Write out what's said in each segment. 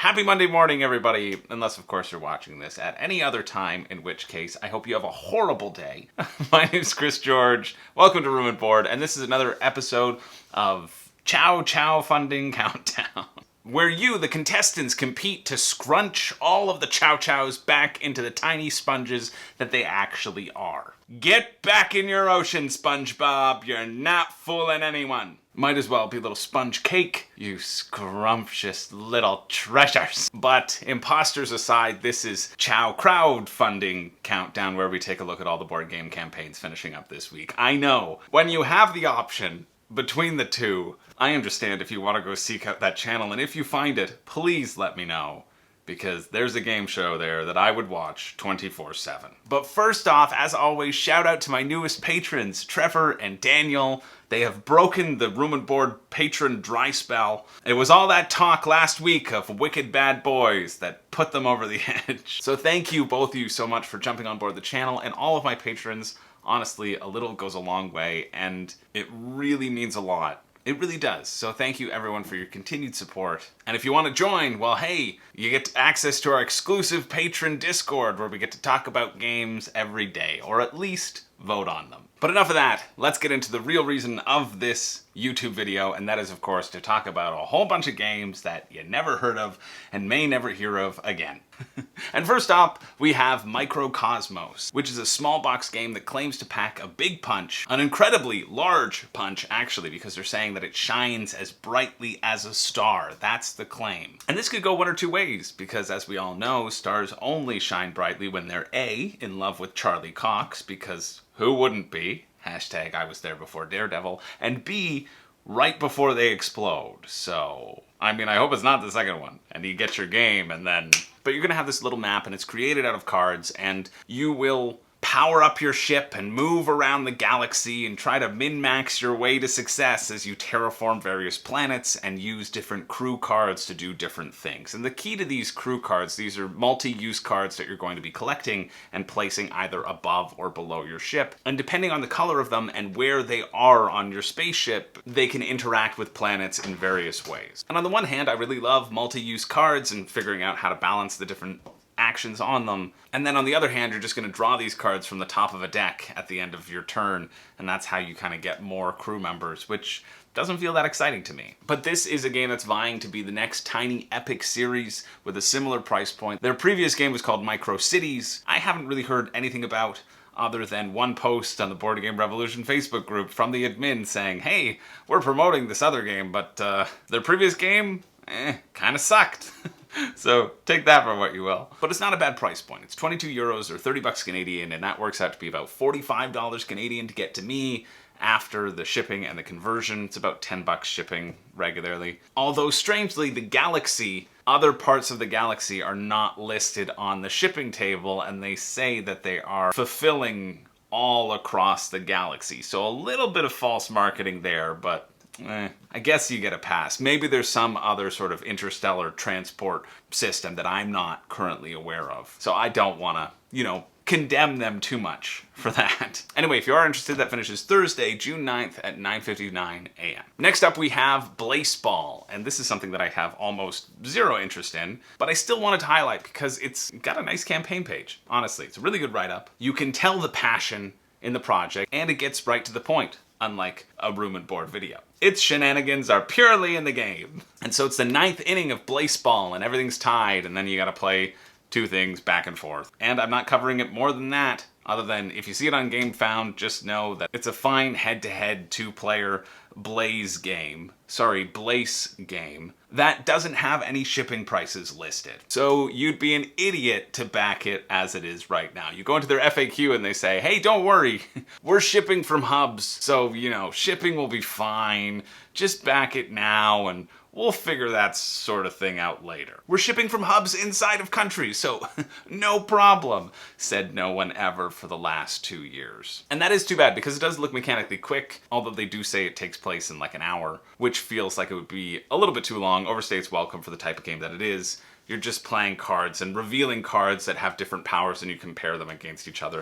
Happy Monday morning, everybody, unless, of course, you're watching this at any other time, in which case, I hope you have a horrible day. My name's Chris George, welcome to Room and Board, and this is another episode of Crowdfunding Countdown, where you, the contestants, compete to scrunch all of the Chow Chows back into the tiny sponges that they actually are. Get back in your ocean, SpongeBob, you're not fooling anyone. Might as well be a little sponge cake, you scrumptious little treasures. But imposters aside, this is Chow Crowdfunding Countdown, where we take a look at all the board game campaigns finishing up this week. I know, when you have the option between the two, I understand if you want to go seek out that channel, and if you find it, please let me know, because there's a game show there that I would watch 24/7. But first off, as always, shout out to my newest patrons, Trevor and Daniel. They have broken the Room and Board patron dry spell. It was all that talk last week of wicked bad boys that put them over the edge. So thank you, both of you, so much for jumping on board the channel, and all of my patrons. Honestly, a little goes a long way, and it really means a lot. It really does. So thank you, everyone, for your continued support. And if you want to join, well, hey, you get access to our exclusive patron Discord, where we get to talk about games every day, or at least vote on them. But enough of that. Let's get into the real reason of this YouTube video, and that is, of course, to talk about a whole bunch of games that you never heard of and may never hear of again. And first up, we have Microcosmos, which is a small box game that claims to pack a big punch, an incredibly large punch, actually, because they're saying that it shines as brightly as a star. That's the claim. And this could go one or two ways, because as we all know, stars only shine brightly when they're A, in love with Charlie Cox, because who wouldn't be? Hashtag I was there before Daredevil. And B, right before they explode. So, I mean, I hope it's not the second one. And you get your game and then... But you're going to have this little map, and it's created out of cards, and you will power up your ship and move around the galaxy and try to min-max your way to success as you terraform various planets and use different crew cards to do different things. And the key to these crew cards, these are multi-use cards that you're going to be collecting and placing either above or below your ship. And depending on the color of them and where they are on your spaceship, they can interact with planets in various ways. And on the one hand, I really love multi-use cards and figuring out how to balance the different actions on them. And then on the other hand, you're just going to draw these cards from the top of a deck at the end of your turn, and that's how you kind of get more crew members, which doesn't feel that exciting to me. But this is a game that's vying to be the next tiny epic series with a similar price point. Their previous game was called Micro Cities. I haven't really heard anything about other than one post on the Board Game Revolution Facebook group from the admin saying, hey, we're promoting this other game, but their previous game, kind of sucked. So take that for what you will. But it's not a bad price point. It's 22 euros or 30 bucks Canadian, and that works out to be about $45 Canadian to get to me after the shipping and the conversion. It's about 10 bucks shipping regularly. Although strangely, the galaxy, other parts of the galaxy are not listed on the shipping table, and they say that they are fulfilling all across the galaxy. So a little bit of false marketing there, but I guess you get a pass. Maybe there's some other sort of interstellar transport system that I'm not currently aware of. So I don't want to, condemn them too much for that. Anyway, if you are interested, that finishes Thursday, June 9th at 9:59 a.m. Next up, we have Blaseball. And this is something that I have almost zero interest in, but I still wanted to highlight because it's got a nice campaign page. Honestly, it's a really good write-up. You can tell the passion in the project, and it gets right to the point, unlike a Room and Board video. Its shenanigans are purely in the game. And so it's the 9th inning of Blaseball, and everything's tied, and then you gotta play two things back and forth. And I'm not covering it more than that, other than if you see it on GameFound, just know that it's a fine head-to-head two-player Blaze game that doesn't have any shipping prices listed. So you'd be an idiot to back it as it is right now. You go into their FAQ and they say, hey, don't worry, we're shipping from hubs, so, shipping will be fine. Just back it now and we'll figure that sort of thing out later. We're shipping from hubs inside of countries, so no problem, said no one ever for the last 2 years. And that is too bad, because it does look mechanically quick, although they do say it takes place in like an hour, which feels like it would be a little bit too long, overstates welcome for the type of game that it is. You're just playing cards and revealing cards that have different powers, and you compare them against each other,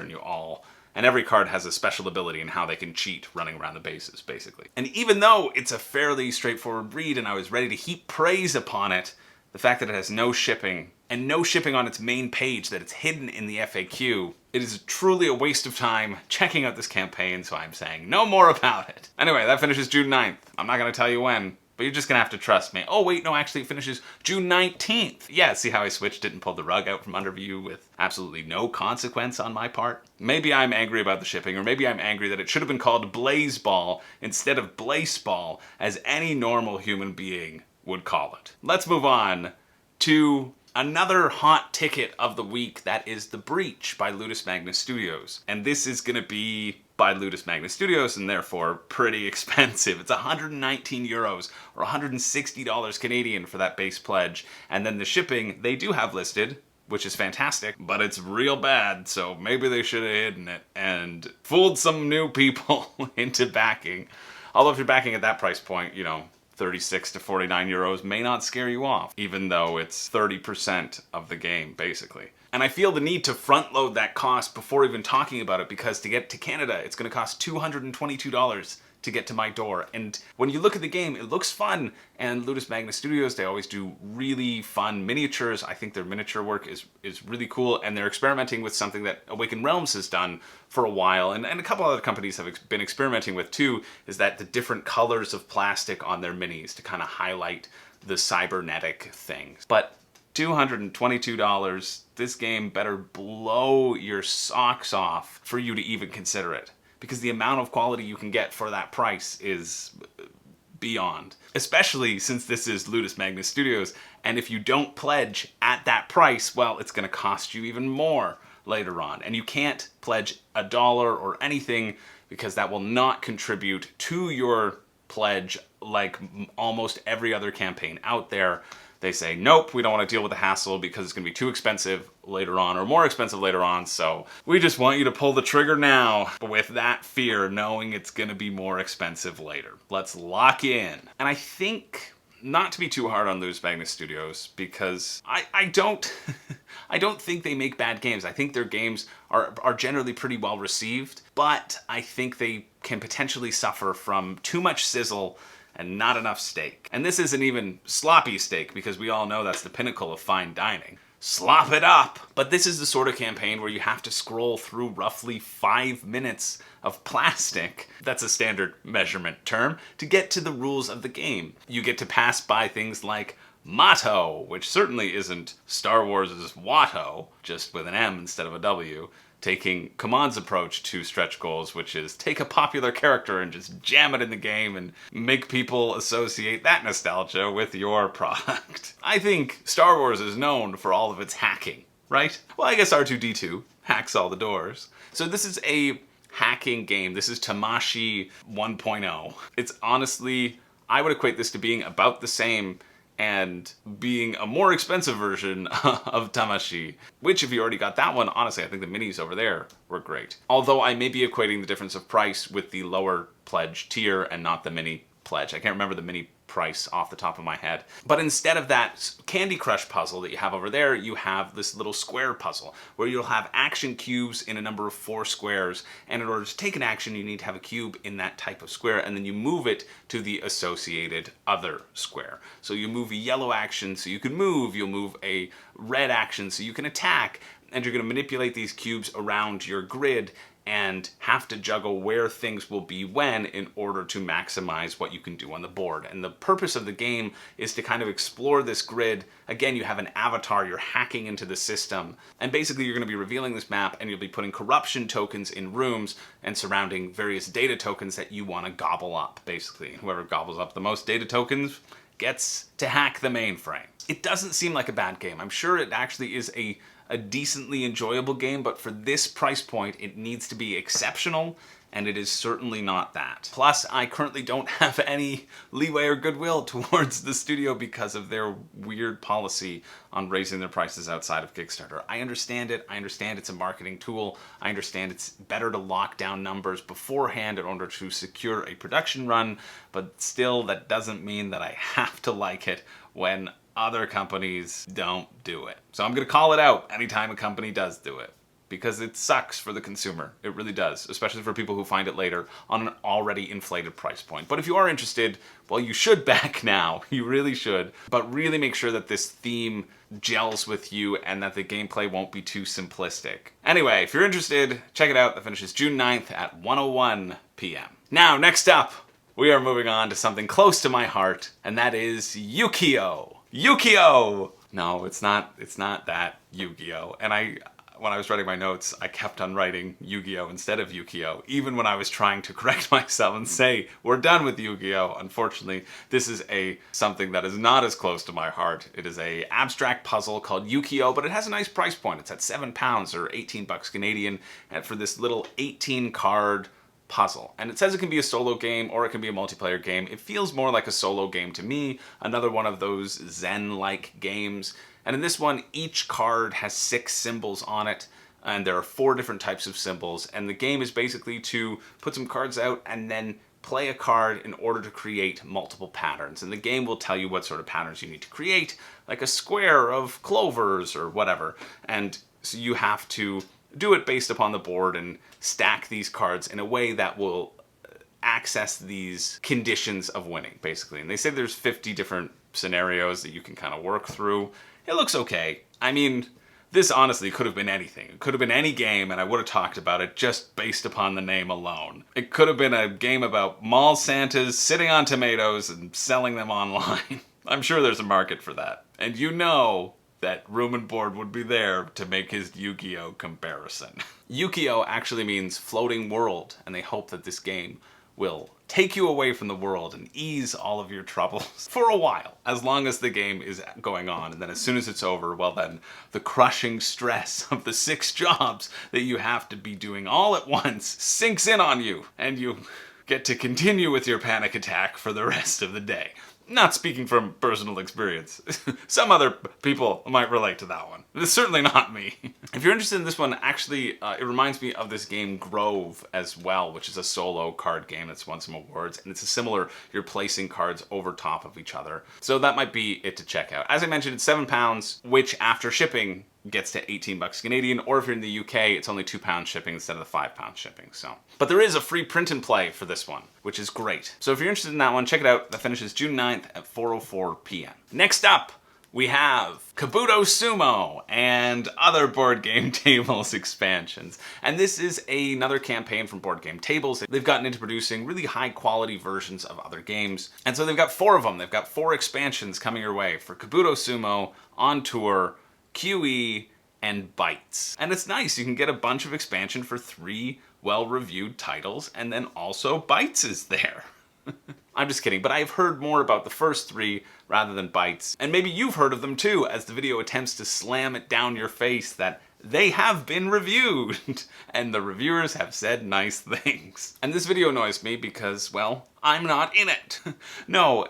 and every card has a special ability in how they can cheat running around the bases, basically. And even though it's a fairly straightforward read and I was ready to heap praise upon it, the fact that it has no shipping, and no shipping on its main page, that it's hidden in the FAQ, it is truly a waste of time checking out this campaign, so I'm saying no more about it. Anyway, that finishes June 9th. I'm not going to tell you when, but you're just going to have to trust me. Oh wait, no, actually it finishes June 19th. Yeah, see how I switched it and pulled the rug out from under you with absolutely no consequence on my part? Maybe I'm angry about the shipping, or maybe I'm angry that it should have been called Blaseball instead of Blaseball, as any normal human being would call it. Let's move on to another hot ticket of the week, that is The Breach by Ludus Magnus Studios. And this is going to be by Ludus Magnus Studios, and therefore pretty expensive. It's 119 euros or 160 dollars Canadian for that base pledge. And then the shipping they do have listed, which is fantastic, but it's real bad, so maybe they should have hidden it and fooled some new people into backing. Although if you're backing at that price point, you know, 36 to 49 euros may not scare you off, even though it's 30% of the game, basically. And I feel the need to front load that cost before even talking about it, because to get to Canada, it's going to cost $222 to get to my door. And when you look at the game, it looks fun. And Ludus Magnus Studios, they always do really fun miniatures. I think their miniature work is really cool. And they're experimenting with something that Awakened Realms has done for a while. And a couple other companies have been experimenting with too, is that the different colors of plastic on their minis to kind of highlight the cybernetic things. But $222, this game better blow your socks off for you to even consider it. Because the amount of quality you can get for that price is beyond. Especially since this is Ludus Magnus Studios, and if you don't pledge at that price, well, it's going to cost you even more later on. And you can't pledge $1 or anything, because that will not contribute to your pledge like almost every other campaign out there. They say, nope, we don't want to deal with the hassle because it's going to be too expensive later on, or more expensive later on, so we just want you to pull the trigger now with that fear, knowing it's going to be more expensive later. Let's lock in. And I think, not to be too hard on Ludus Magnus Studios, because I don't I don't think they make bad games. I think their games are generally pretty well received, but I think they can potentially suffer from too much sizzle and not enough steak. And this isn't even sloppy steak, because we all know that's the pinnacle of fine dining. Slop it up! But this is the sort of campaign where you have to scroll through roughly 5 minutes of plastic, that's a standard measurement term, to get to the rules of the game. You get to pass by things like motto, which certainly isn't Star Wars' Watto, just with an M instead of a W. Taking Command's approach to stretch goals, which is take a popular character and just jam it in the game and make people associate that nostalgia with your product. I think Star Wars is known for all of its hacking, right? Well, I guess R2-D2 hacks all the doors. So this is a hacking game. This is Tamashii 1.0. It's honestly, I would equate this to being about the same and being a more expensive version of Tamashii, which if you already got that one, honestly, I think the minis over there were great. Although I may be equating the difference of price with the lower pledge tier and not the mini pledge. I can't remember the mini price off the top of my head. But instead of that Candy Crush puzzle that you have over there, you have this little square puzzle where you'll have action cubes in a number of 4 squares, and in order to take an action you need to have a cube in that type of square, and then you move it to the associated other square. So you move a yellow action so you can move, you'll move a red action so you can attack, and you're going to manipulate these cubes around your grid and have to juggle where things will be when in order to maximize what you can do on the board. And the purpose of the game is to kind of explore this grid. Again, you have an avatar, you're hacking into the system, and basically you're going to be revealing this map, and you'll be putting corruption tokens in rooms and surrounding various data tokens that you want to gobble up, basically. Whoever gobbles up the most data tokens gets to hack the mainframe. It doesn't seem like a bad game. I'm sure it actually is a decently enjoyable game, but for this price point, it needs to be exceptional, and it is certainly not that. Plus, I currently don't have any leeway or goodwill towards the studio because of their weird policy on raising their prices outside of Kickstarter. I understand it. I understand it's a marketing tool. I understand it's better to lock down numbers beforehand in order to secure a production run, but still, that doesn't mean that I have to like it when other companies don't do it. So I'm going to call it out anytime a company does do it, because it sucks for the consumer. It really does, especially for people who find it later on an already inflated price point. But if you are interested, well, you should back now. You really should. But really make sure that this theme gels with you and that the gameplay won't be too simplistic. Anyway, if you're interested, check it out. That finishes June 9th at 1:01 p.m. Now, next up, we are moving on to something close to my heart, and that is Ukiyo. Ukiyo! No, it's not that Yu-Gi-Oh! And when I was writing my notes, I kept on writing Yu-Gi-Oh! Instead of Ukiyo, even when I was trying to correct myself and say, we're done with Yu-Gi-Oh! Unfortunately, this is something that is not as close to my heart. It is a abstract puzzle called Ukiyo, but it has a nice price point. It's at £7 or 18 bucks Canadian, and for this little 18 card puzzle. And it says it can be a solo game or it can be a multiplayer game. It feels more like a solo game to me, another one of those Zen-like games. And in this one, each card has 6 symbols on it, and there are 4 different types of symbols, and the game is basically to put some cards out and then play a card in order to create multiple patterns. And the game will tell you what sort of patterns you need to create, like a square of clovers or whatever. And so you have to do it based upon the board and stack these cards in a way that will access these conditions of winning, basically. And they say there's 50 different scenarios that you can kind of work through. It looks okay. I mean, this honestly could have been anything. It could have been any game, and I would have talked about it just based upon the name alone. It could have been a game about mall Santas sitting on tomatoes and selling them online. I'm sure there's a market for that. And you know that Room and Board would be there to make his Yu-Gi-Oh! Comparison. Ukiyo actually means floating world, and they hope that this game will take you away from the world and ease all of your troubles for a while, as long as the game is going on. And then as soon as it's over, well then, the crushing stress of the 6 jobs that you have to be doing all at once sinks in on you, and you get to continue with your panic attack for the rest of the day. Not speaking from personal experience. Some other people might relate to that one. It's certainly not me. If you're interested in this one, actually, it reminds me of this game Grove as well, which is a solo card game that's won some awards, and it's a similar, you're placing cards over top of each other. So that might be it to check out. As I mentioned, it's £7, which after shipping gets to 18 bucks Canadian, or if you're in the UK, it's only £2 shipping instead of the £5 shipping, so. But there is a free print and play for this one, which is great. So if you're interested in that one, check it out. That finishes June 9th at 4:04 p.m. Next up, we have Kabuto Sumo and other Board Game Tables expansions. And this is another campaign from Board Game Tables. They've gotten into producing really high quality versions of other games. And so they've got 4 of them. They've got 4 expansions coming your way for Kabuto Sumo, On Tour, QE, and Bites. And it's nice, you can get a bunch of expansion for 3 well-reviewed titles, and then also Bites is there. I'm just kidding, but I've heard more about the first 3 rather than Bites. And maybe you've heard of them too, as the video attempts to slam it down your face that they have been reviewed, and the reviewers have said nice things. And this video annoys me because, well, I'm not in it. No,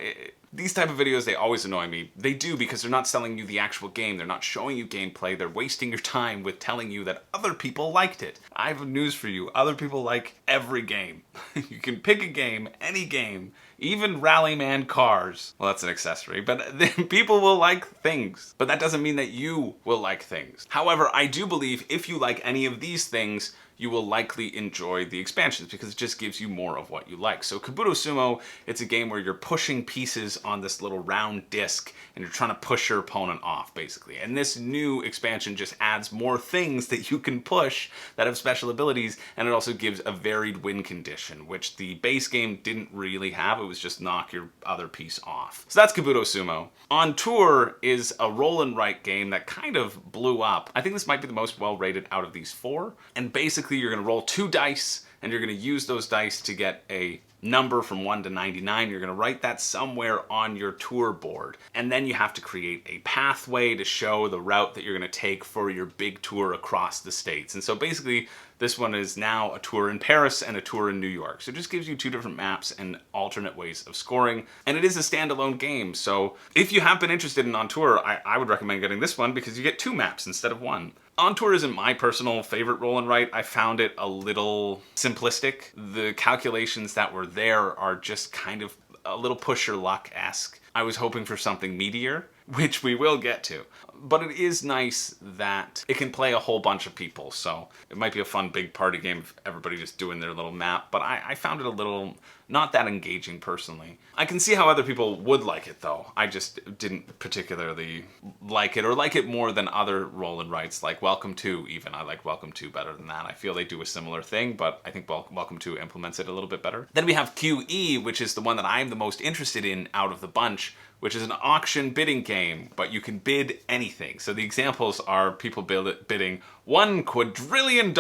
these type of videos, they always annoy me. They do, because they're not selling you the actual game. They're not showing you gameplay. They're wasting your time with telling you that other people liked it. I have news for you. Other people like every game. You can pick a game, any game, even Rallyman Cars. Well, that's an accessory, but people will like things. But that doesn't mean that you will like things. However, I do believe if you like any of these things, you will likely enjoy the expansions because it just gives you more of what you like. So Kabuto Sumo, it's a game where you're pushing pieces on this little round disc and you're trying to push your opponent off, basically. And this new expansion just adds more things that you can push that have special abilities, and it also gives a varied win condition, which the base game didn't really have. It was just knock your other piece off. So that's Kabuto Sumo. On Tour is a roll and write game that kind of blew up. I think this might be the most well-rated out of these 4. And basically you're going to roll 2 dice, and you're going to use those dice to get a number from 1 to 99. You're going to write that somewhere on your tour board. And then you have to create a pathway to show the route that you're going to take for your big tour across the states. And so basically, this one is now a tour in Paris and a tour in New York. So it just gives you 2 different maps and alternate ways of scoring. And it is a standalone game. So if you have been interested in On Tour, I would recommend getting this one because you get 2 maps instead of 1. On Tour isn't my personal favorite roll and write. I found it a little simplistic. The calculations that were there are just kind of a little push your luck-esque. I was hoping for something meatier, which we will get to. but it is nice that it can play a whole bunch of people. So it might be a fun big party game if everybody just doing their little map, but I found it a little not that engaging personally. I can see how other people would like it though. I just didn't particularly like it, or like it more than other roll and writes like Welcome To even. I like Welcome To better than that. I feel they do a similar thing, but I think Welcome To implements it a little bit better. Then we have QE, which is the one that I'm the most interested in out of the bunch, which is an auction bidding game, but you can bid anything. So the examples are people bidding $1 quadrillion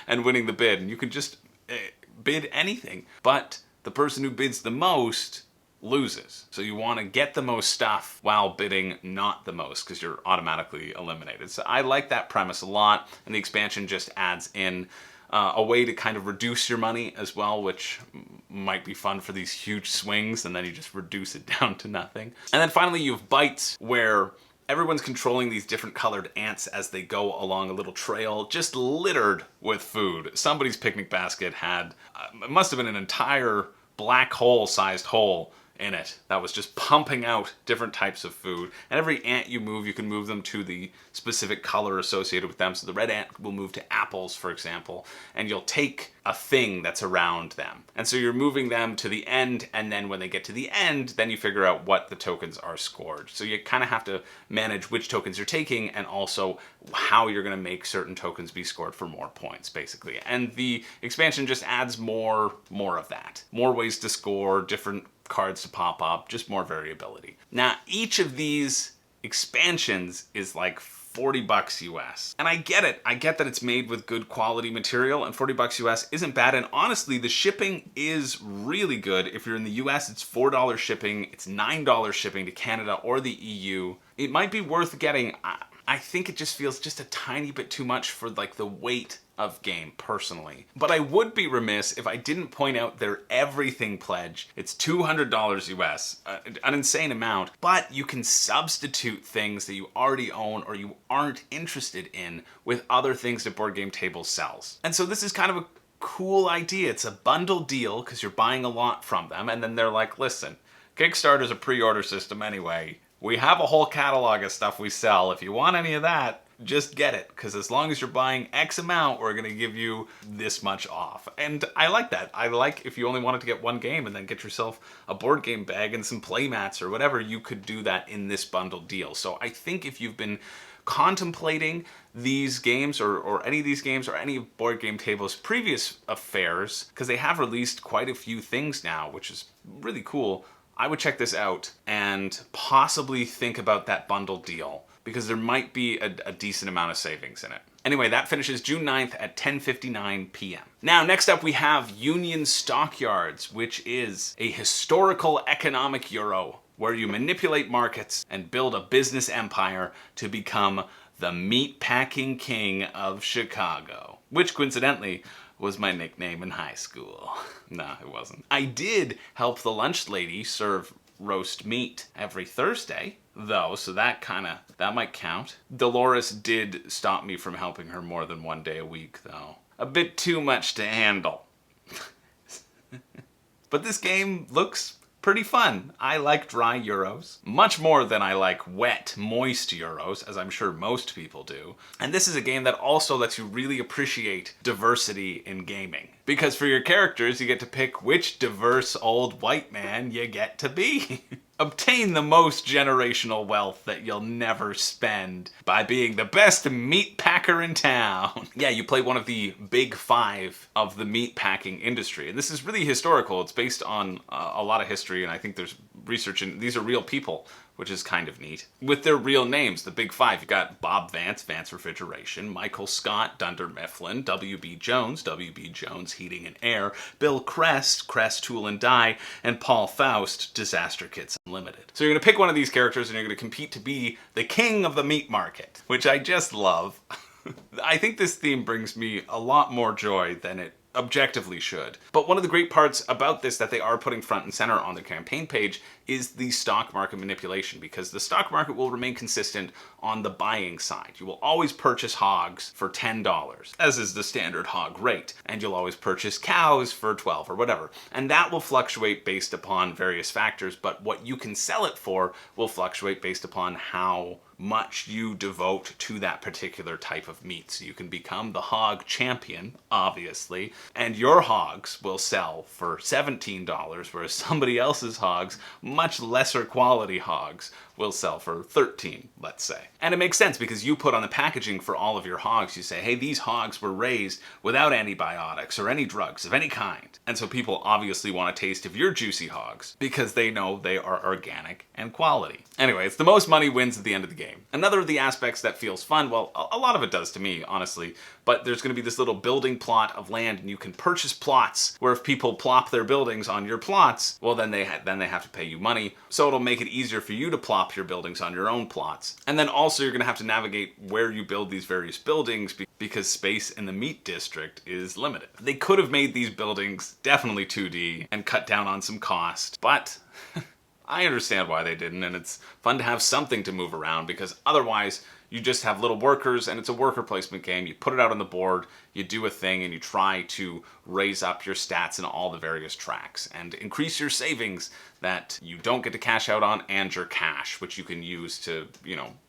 and winning the bid, and you can just bid anything. But the person who bids the most loses. So you want to get the most stuff while bidding not the most, because you're automatically eliminated. So I like that premise a lot, and the expansion just adds in a way to kind of reduce your money as well, which might be fun for these huge swings, and then you just reduce it down to nothing. And then finally you have Bites, where everyone's controlling these different colored ants as they go along a little trail, just littered with food. Somebody's picnic basket had, it must have been an entire black hole-sized hole in it that was just pumping out different types of food. And every ant you move, you can move them to the specific color associated with them. So the red ant will move to apples, for example, and you'll take a thing that's around them. And so you're moving them to the end, and then when they get to the end, then you figure out what the tokens are scored. So you kind of have to manage which tokens you're taking, and also how you're going to make certain tokens be scored for more points, basically. And the expansion just adds more of that. More ways to score, different cards to pop up, just more variability. Now, each of these expansions is like $40 US. And I get it. I get that it's made with good quality material, and $40 US isn't bad. And honestly, the shipping is really good. If you're in the US, it's $4 shipping. It's $9 shipping to Canada or the EU. It might be worth getting. I think it just feels just a tiny bit too much for like the weight of game, personally. But I would be remiss if I didn't point out their everything pledge. It's $200 US, an insane amount, but you can substitute things that you already own or you aren't interested in with other things that Board Game Table sells. And so this is kind of a cool idea. It's a bundle deal because you're buying a lot from them, and then they're like, listen, Kickstarter's a pre-order system anyway. We have a whole catalog of stuff we sell. If you want any of that, just get it, because as long as you're buying X amount, we're going to give you this much off. And I like that. I like if you only wanted to get one game and then get yourself a board game bag and some play mats or whatever, you could do that in this bundle deal. So I think if you've been contemplating these games or any of these games or any of Board Game Table's previous affairs, because they have released quite a few things now, which is really cool, I would check this out and possibly think about that bundle deal, because there might be a decent amount of savings in it. Anyway, that finishes June 9th at 10:59 p.m. Now, next up we have Union Stockyards, which is a historical economic euro where you manipulate markets and build a business empire to become the Meatpacking King of Chicago, which coincidentally was my nickname in high school. No, it wasn't. I did help the lunch lady serve roast meat every Thursday, though, so that might count. Dolores did stop me from helping her more than one day a week, though. A bit too much to handle. But this game looks pretty fun. I like dry Euros, much more than I like wet, moist Euros, as I'm sure most people do. And this is a game that also lets you really appreciate diversity in gaming. Because for your characters, you get to pick which diverse old white man you get to be. Obtain the most generational wealth that you'll never spend by being the best meat packer in town. Yeah, you play one of the big five of the meat packing industry. And this is really historical. It's based on a lot of history, and I think there's research, and these are real people, which is kind of neat. With their real names, the big five, you got Bob Vance, Vance Refrigeration, Michael Scott, Dunder Mifflin, W.B. Jones, W.B. Jones Heating and Air, Bill Crest, Crest Tool and Die, and Paul Faust, Disaster Kits Unlimited. So you're going to pick one of these characters and you're going to compete to be the king of the meat market, which I just love. I think this theme brings me a lot more joy than it objectively should. But one of the great parts about this that they are putting front and center on their campaign page is the stock market manipulation, because the stock market will remain consistent on the buying side. You will always purchase hogs for $10, as is the standard hog rate, and you'll always purchase cows for 12 or whatever. And that will fluctuate based upon various factors, but what you can sell it for will fluctuate based upon how much you devote to that particular type of meat. So you can become the hog champion, obviously, and your hogs will sell for $17, whereas somebody else's hogs, much lesser quality hogs, will sell for $13, let's say. And it makes sense because you put on the packaging for all of your hogs, you say, hey, these hogs were raised without antibiotics or any drugs of any kind. And so people obviously want a taste of your juicy hogs because they know they are organic and quality. Anyway, it's the most money wins at the end of the game. Another of the aspects that feels fun, well, a lot of it does to me, honestly, but there's going to be this little building plot of land, and you can purchase plots where if people plop their buildings on your plots, well, then they have to pay you money. So it'll make it easier for you to plop your buildings on your own plots. And then also you're going to have to navigate where you build these various buildings because space in the meat district is limited. They could have made these buildings definitely 2D and cut down on some cost, but I understand why they didn't, and it's fun to have something to move around because otherwise you just have little workers and it's a worker placement game. You put it out on the board, you do a thing, and you try to raise up your stats in all the various tracks and increase your savings that you don't get to cash out on and your cash, which you can use to,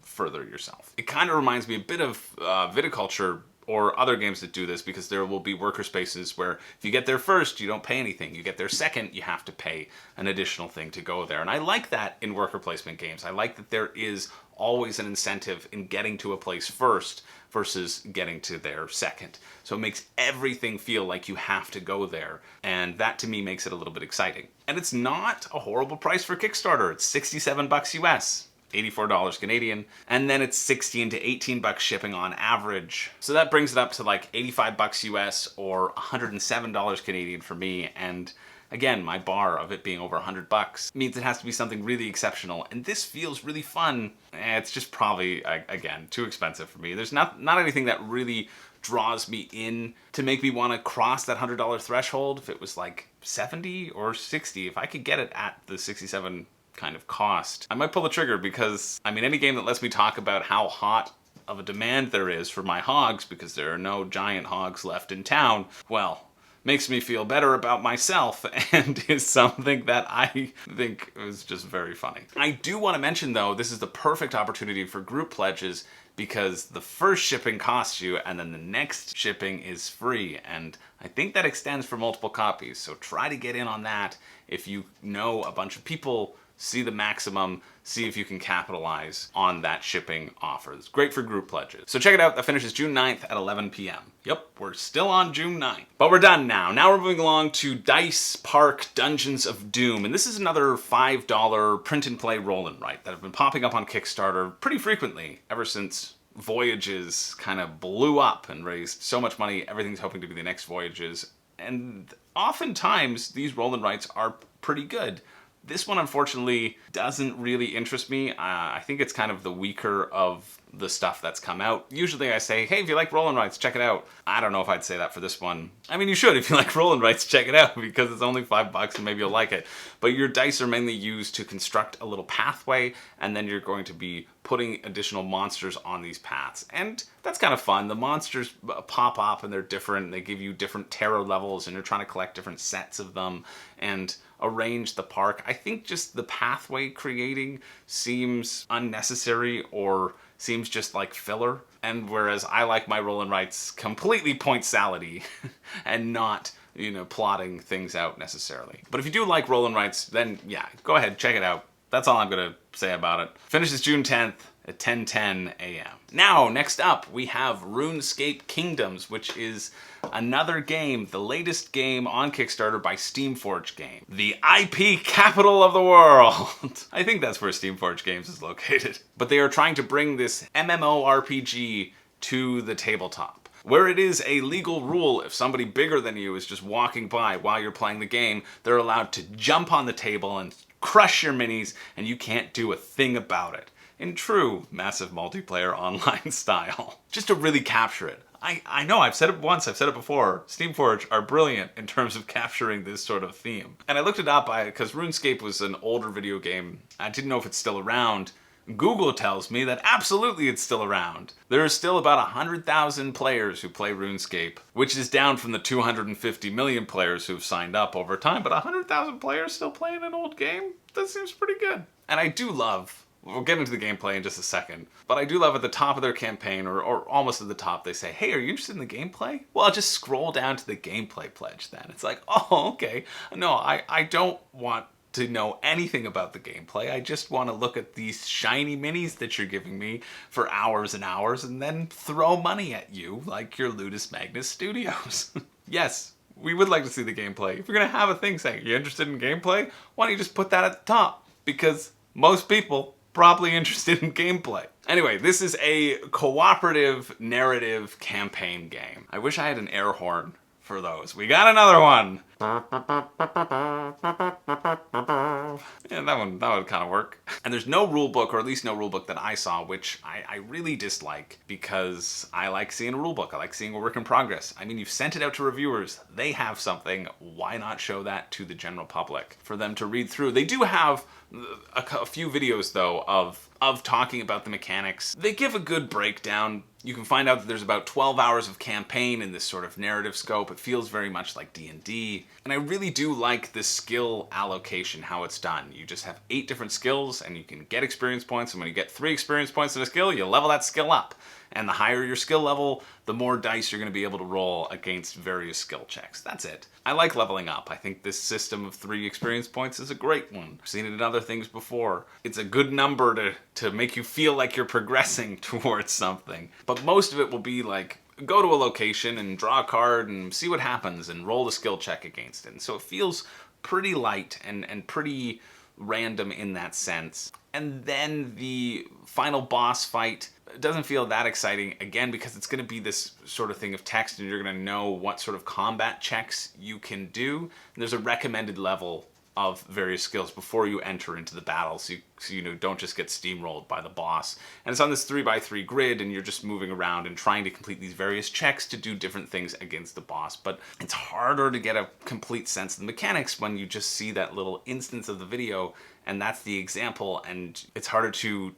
further yourself. It kind of reminds me a bit of viticulture or other games that do this, because there will be worker spaces where if you get there first, you don't pay anything. You get there second, you have to pay an additional thing to go there. And I like that in worker placement games. I like that there is always an incentive in getting to a place first versus getting to there second. So it makes everything feel like you have to go there. And that to me makes it a little bit exciting. And it's not a horrible price for Kickstarter. It's $67 US. $84 Canadian, and then it's 16 to 18 bucks shipping on average. So that brings it up to like 85 bucks US or $107 Canadian for me. And again, my bar of it being over 100 bucks means it has to be something really exceptional. And this feels really fun. It's just probably, again, too expensive for me. There's not anything that really draws me in to make me want to cross that $100 threshold. If it was like 70 or 60, if I could get it at the 67 kind of cost, I might pull the trigger, because any game that lets me talk about how hot of a demand there is for my hogs because there are no giant hogs left in town, well, makes me feel better about myself and is something that I think is just very funny. I do want to mention though, this is the perfect opportunity for group pledges because the first shipping costs you and then the next shipping is free, and I think that extends for multiple copies, so try to get in on that if you know a bunch of people. See the maximum, see if you can capitalize on that shipping offer. It's great for group pledges. So check it out, that finishes June 9th at 11 p.m. Yep, we're still on June 9th. But we're done now. Now we're moving along to Dice Park Dungeons of Doom. And this is another $5 print and play roll and write that have been popping up on Kickstarter pretty frequently ever since Voyages kind of blew up and raised so much money. Everything's hoping to be the next Voyages. And oftentimes these roll and writes are pretty good. This one, unfortunately, doesn't really interest me. I think it's kind of the weaker of the stuff that's come out. Usually I say, hey, if you like roll and writes, check it out. I don't know if I'd say that for this one. You should. If you like roll and writes, check it out because it's only $5 and maybe you'll like it. But your dice are mainly used to construct a little pathway, and then you're going to be putting additional monsters on these paths. And that's kind of fun. The monsters pop up and they're different. They give you different terror levels and you're trying to collect different sets of them and arrange the park. I think just the pathway creating seems unnecessary or seems just like filler. And whereas I like my roll and writes completely point salad-y and not, plotting things out necessarily. But if you do like roll and writes, then yeah, go ahead, check it out. That's all I'm going to say about it. Finishes June 10th at 10:10 a.m. Now, next up, we have RuneScape Kingdoms, which is another game, the latest game on Kickstarter by Steamforged Game, the IP capital of the world. I think that's where Steamforged Games is located. But they are trying to bring this MMORPG to the tabletop, where it is a legal rule if somebody bigger than you is just walking by while you're playing the game, they're allowed to jump on the table and crush your minis, and you can't do a thing about it. In true massive multiplayer online style. Just to really capture it, I know, I've said it once, I've said it before. Steamforge are brilliant in terms of capturing this sort of theme. And I looked it up because RuneScape was an older video game. I didn't know if it's still around. Google tells me that absolutely it's still around. There are still about 100,000 players who play RuneScape, which is down from the 250 million players who've signed up over time, but 100,000 players still playing an old game? That seems pretty good. And I do love, we'll get into the gameplay in just a second, but I do love at the top of their campaign, or almost at the top, they say, hey, are you interested in the gameplay? Well, I'll just scroll down to the gameplay pledge then. It's like, oh, okay. No, I don't want to know anything about the gameplay. I just want to look at these shiny minis that you're giving me for hours and hours and then throw money at you like your Ludus Magnus Studios. Yes, we would like to see the gameplay. If you're going to have a thing saying, you're interested in gameplay, why don't you just put that at the top? Because most people probably interested in gameplay. Anyway, this is a cooperative narrative campaign game. I wish I had an air horn for those. We got another one. Yeah, that would kind of work. And there's no rule book, or at least no rule book that I saw, which I really dislike because I like seeing a rule book. I like seeing a work in progress. I mean, you've sent it out to reviewers. They have something. Why not show that to the general public for them to read through? They do have a few videos, though, of talking about the mechanics. They give a good breakdown. You can find out that there's about 12 hours of campaign in this sort of narrative scope. It feels very much like D&D. And I really do like the skill allocation, how it's done. You just have 8 different skills and you can get experience points. And when you get 3 experience points in a skill, you level that skill up. And the higher your skill level, the more dice you're going to be able to roll against various skill checks. That's it. I like leveling up. I think this system of 3 experience points is a great one. I've seen it in other things before. It's a good number to make you feel like you're progressing towards something. But most of it will be like, go to a location and draw a card and see what happens and roll the skill check against it. And so it feels pretty light and pretty random in that sense. And then the final boss fight doesn't feel that exciting, again, because it's going to be this sort of thing of text and you're going to know what sort of combat checks you can do. And there's a recommended level of various skills before you enter into the battle, so you don't just get steamrolled by the boss. And it's on this 3x3 grid, and you're just moving around and trying to complete these various checks to do different things against the boss. But it's harder to get a complete sense of the mechanics when you just see that little instance of the video, and that's the example, and it's harder to,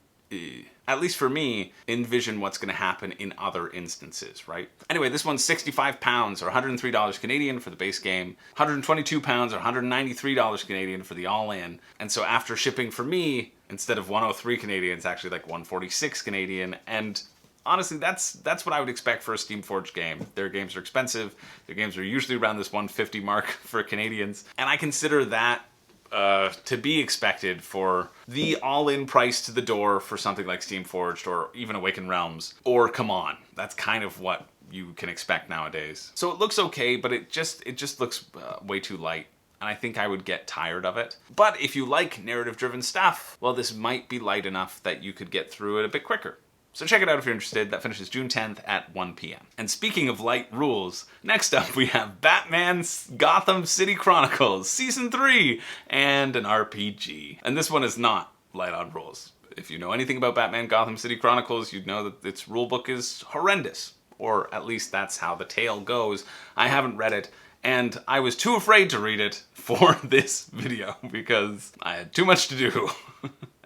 at least for me, envision what's going to happen in other instances, right? Anyway, this one's £65 or $103 Canadian for the base game, £122 or $193 Canadian for the all-in. And so after shipping for me, instead of 103 Canadian, it's actually like 146 Canadian. And honestly, that's what I would expect for a Steamforged game. Their games are expensive. Their games are usually around this 150 mark for Canadians. And I consider that to be expected for the all-in price to the door for something like Steamforged or even Awakened Realms, or Come On. That's kind of what you can expect nowadays. So it looks okay, but it just looks way too light. And I think I would get tired of it. But if you like narrative-driven stuff, well, this might be light enough that you could get through it a bit quicker. So check it out if you're interested. That finishes June 10th at 1 p.m. And speaking of light rules, next up we have Batman's Gotham City Chronicles Season 3 and an RPG. And this one is not light on rules. If you know anything about Batman Gotham City Chronicles, you'd know that its rulebook is horrendous. Or at least that's how the tale goes. I haven't read it, and I was too afraid to read it for this video because I had too much to do.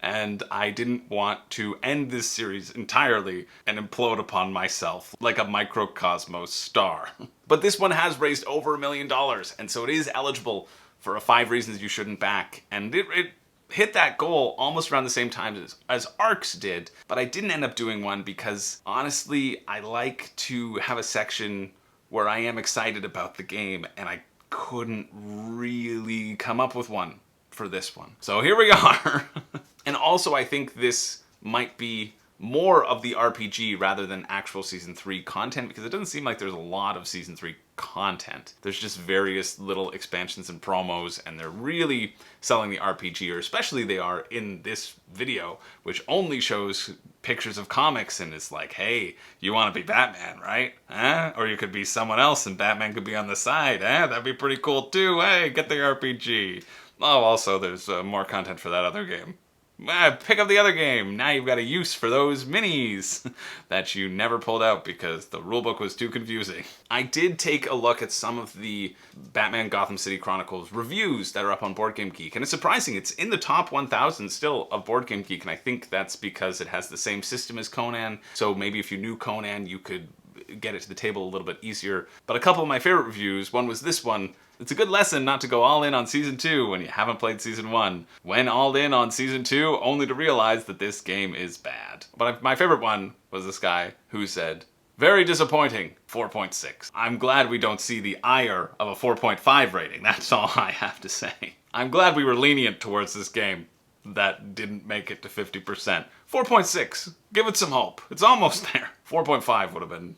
And I didn't want to end this series entirely and implode upon myself like a microcosmos star. But this one has raised over $1 million, and so it is eligible for a 5 Reasons You Shouldn't Back. And it hit that goal almost around the same time as Arcs did, but I didn't end up doing one because, honestly, I like to have a section where I am excited about the game, and I couldn't really come up with one for this one. So here we are. And also, I think this might be more of the RPG rather than actual Season 3 content, because it doesn't seem like there's a lot of Season 3 content. There's just various little expansions and promos, and they're really selling the RPG, or especially they are in this video, which only shows pictures of comics and is like, hey, you want to be Batman, right? Or you could be someone else and Batman could be on the side. That'd be pretty cool too. Hey, get the RPG. Oh, also, there's more content for that other game. Pick up the other game. Now you've got a use for those minis that you never pulled out because the rulebook was too confusing. I did take a look at some of the Batman Gotham City Chronicles reviews that are up on Board Game Geek, and it's surprising. It's in the top 1,000 still of Board Game Geek, and I think that's because it has the same system as Conan, so maybe if you knew Conan, you could get it to the table a little bit easier. But a couple of my favorite reviews, one was this one. It's a good lesson not to go all in on Season 2 when you haven't played Season 1. When all in on Season 2, only to realize that this game is bad. But my favorite one was this guy who said, very disappointing, 4.6. I'm glad we don't see the ire of a 4.5 rating. That's all I have to say. I'm glad we were lenient towards this game that didn't make it to 50%. 4.6. Give it some hope. It's almost there. 4.5 would have been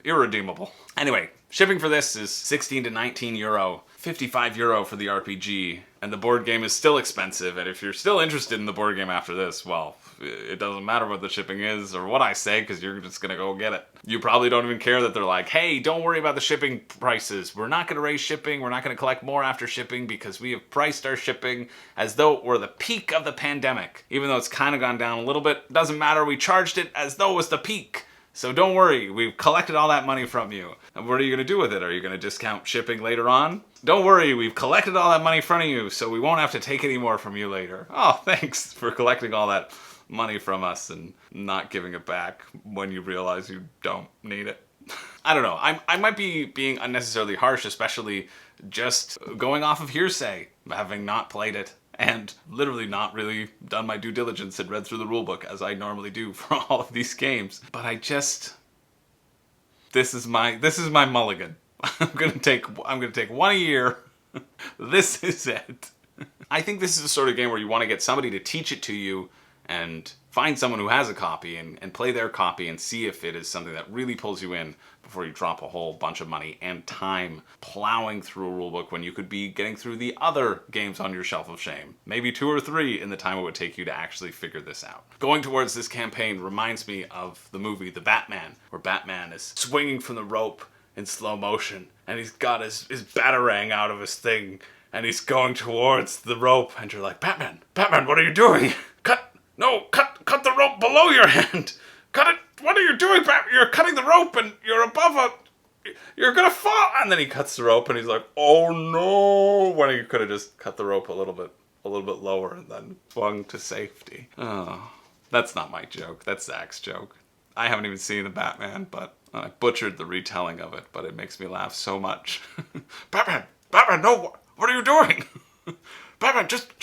irredeemable. Anyway, shipping for this is 16 to 19 euro, 55 euro for the RPG, and the board game is still expensive, and if you're still interested in the board game after this, well, it doesn't matter what the shipping is or what I say, because you're just gonna go get it. You probably don't even care that they're like, hey, don't worry about the shipping prices. We're not gonna raise shipping. We're not gonna collect more after shipping because we have priced our shipping as though it were the peak of the pandemic. Even though it's kind of gone down a little bit, doesn't matter. We charged it as though it was the peak. So don't worry, we've collected all that money from you. And what are you going to do with it? Are you going to discount shipping later on? Don't worry, we've collected all that money from you, so we won't have to take any more from you later. Oh, thanks for collecting all that money from us and not giving it back when you realize you don't need it. I don't know, I might be being unnecessarily harsh, especially just going off of hearsay, having not played it. And literally not really done my due diligence and read through the rulebook as I normally do for all of these games. But this is my mulligan. I'm gonna take one a year. This is it. I think this is the sort of game where you want to get somebody to teach it to you and find someone who has a copy and play their copy and see if it is something that really pulls you in before you drop a whole bunch of money and time plowing through a rulebook when you could be getting through the other games on your shelf of shame. Maybe 2 or 3 in the time it would take you to actually figure this out. Going towards this campaign reminds me of the movie The Batman, where Batman is swinging from the rope in slow motion and he's got his batarang out of his thing and he's going towards the rope and you're like, Batman, what are you doing? Cut the rope below your hand. Cut it. What are you doing, Batman? You're cutting the rope and you're above you're gonna fall. And then he cuts the rope and he's like, oh no. When he could have just cut the rope a little bit lower and then swung to safety. Oh, that's not my joke. That's Zach's joke. I haven't even seen the Batman, but I butchered the retelling of it, but it makes me laugh so much. Batman, no, what are you doing? Batman, just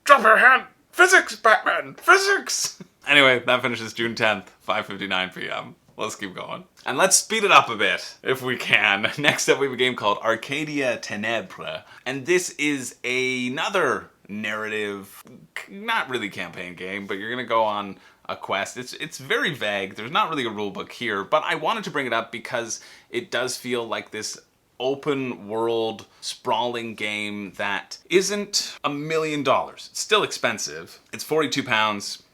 drop your hand. Physics, Batman, physics. Anyway, that finishes June 10th, 5:59 p.m. Let's keep going. And let's speed it up a bit, if we can. Next up, we have a game called Arcadia Tenebre. And this is another narrative, not really campaign game, but you're going to go on a quest. It's very vague. There's not really a rule book here, but I wanted to bring it up because it does feel like this open world sprawling game that isn't $1 million. It's still expensive. It's £42,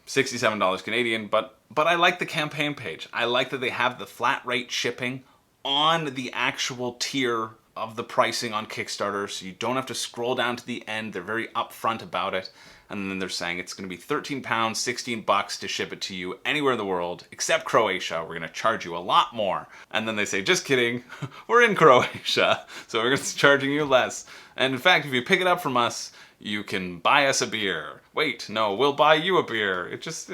$67 Canadian, but I like the campaign page. I like that they have the flat rate shipping on the actual tier of the pricing on Kickstarter, so you don't have to scroll down to the end. They're very upfront about it. And then they're saying it's going to be £13, $16 to ship it to you anywhere in the world, except Croatia. We're going to charge you a lot more. And then they say, just kidding, we're in Croatia, so we're going to be charging you less. And in fact, if you pick it up from us, you can buy us a beer. Wait, no, we'll buy you a beer. It just,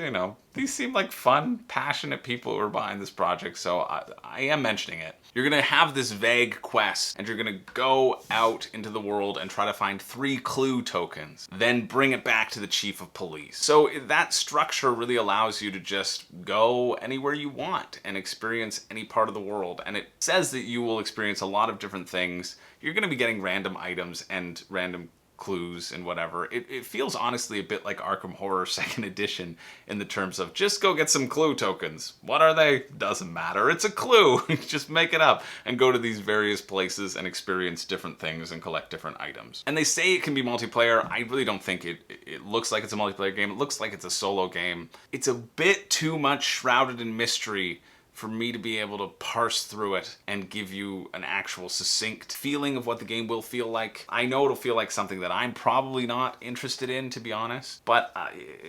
these seem like fun, passionate people who are behind this project, so I am mentioning it. You're going to have this vague quest, and you're going to go out into the world and try to find 3 clue tokens, then bring it back to the chief of police. So that structure really allows you to just go anywhere you want and experience any part of the world. And it says that you will experience a lot of different things. You're going to be getting random items and random clues and whatever. It feels honestly a bit like Arkham Horror 2nd Edition in the terms of just go get some clue tokens. What are they? Doesn't matter. It's a clue. Just make it up and go to these various places and experience different things and collect different items. And they say it can be multiplayer. I really don't think it looks like it's a multiplayer game. It looks like it's a solo game. It's a bit too much shrouded in mystery for me to be able to parse through it and give you an actual succinct feeling of what the game will feel like. I know it'll feel like something that I'm probably not interested in, to be honest, but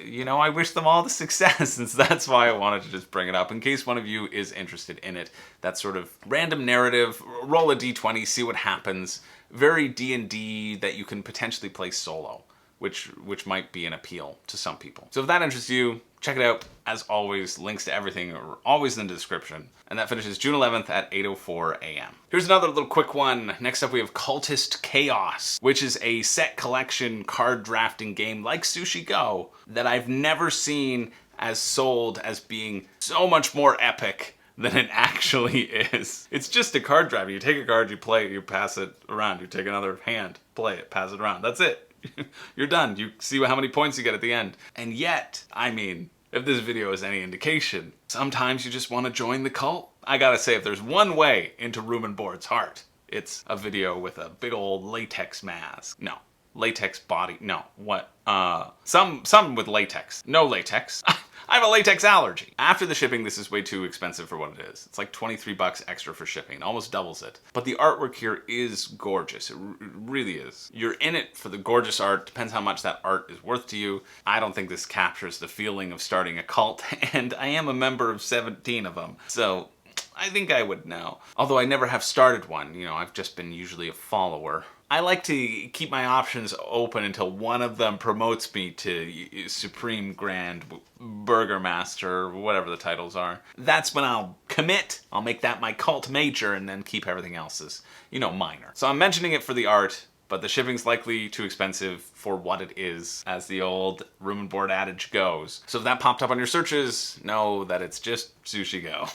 you know, I wish them all the success, and so that's why I wanted to just bring it up in case one of you is interested in it. That sort of random narrative, roll a d20, see what happens, very D&D that you can potentially play solo, which might be an appeal to some people. So if that interests you, check it out. As always, links to everything are always in the description. And that finishes June 11th at 8:04 a.m. Here's another little quick one. Next up we have Cultist Chaos, which is a set collection card drafting game like Sushi Go that I've never seen as sold as being so much more epic than it actually is. It's just a card drafting. You take a card, you play it, you pass it around. You take another hand, play it, pass it around. That's it. You're done. You see how many points you get at the end. And yet, I mean, if this video is any indication, sometimes you just want to join the cult. I gotta say, if there's one way into Room and Board's heart, it's a video with a big old latex mask. No. Latex body. No. What? Some with latex. No latex. I have a latex allergy. After the shipping, this is way too expensive for what it is. It's like 23 bucks extra for shipping. It almost doubles it. But the artwork here is gorgeous. It really is. You're in it for the gorgeous art. Depends how much that art is worth to you. I don't think this captures the feeling of starting a cult, and I am a member of 17 of them. So I think I would know. Although I never have started one. You know, I've just been usually a follower. I like to keep my options open until one of them promotes me to Supreme Grand Burgermaster, whatever the titles are. That's when I'll commit. I'll make that my cult major and then keep everything else as, you know, minor. So I'm mentioning it for the art, but the shipping's likely too expensive for what it is, as the old Room and Board adage goes. So if that popped up on your searches, know that it's just Sushi Go.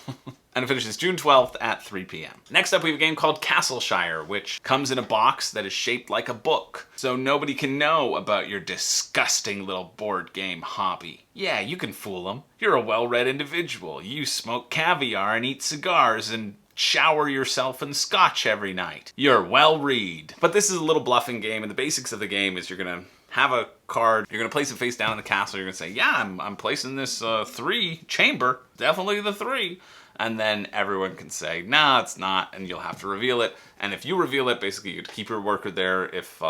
And it finishes June 12th at 3 p.m. Next up, we have a game called Castleshire, which comes in a box that is shaped like a book, so nobody can know about your disgusting little board game hobby. Yeah, you can fool them. You're a well-read individual. You smoke caviar and eat cigars and shower yourself in scotch every night. You're well-read. But this is a little bluffing game, and the basics of the game is you're gonna have a card, you're gonna place it face down in the castle, you're gonna say, yeah, I'm placing this 3 chamber, definitely the 3. And then everyone can say, nah, it's not, and you'll have to reveal it. And if you reveal it, basically you'd keep your worker there. If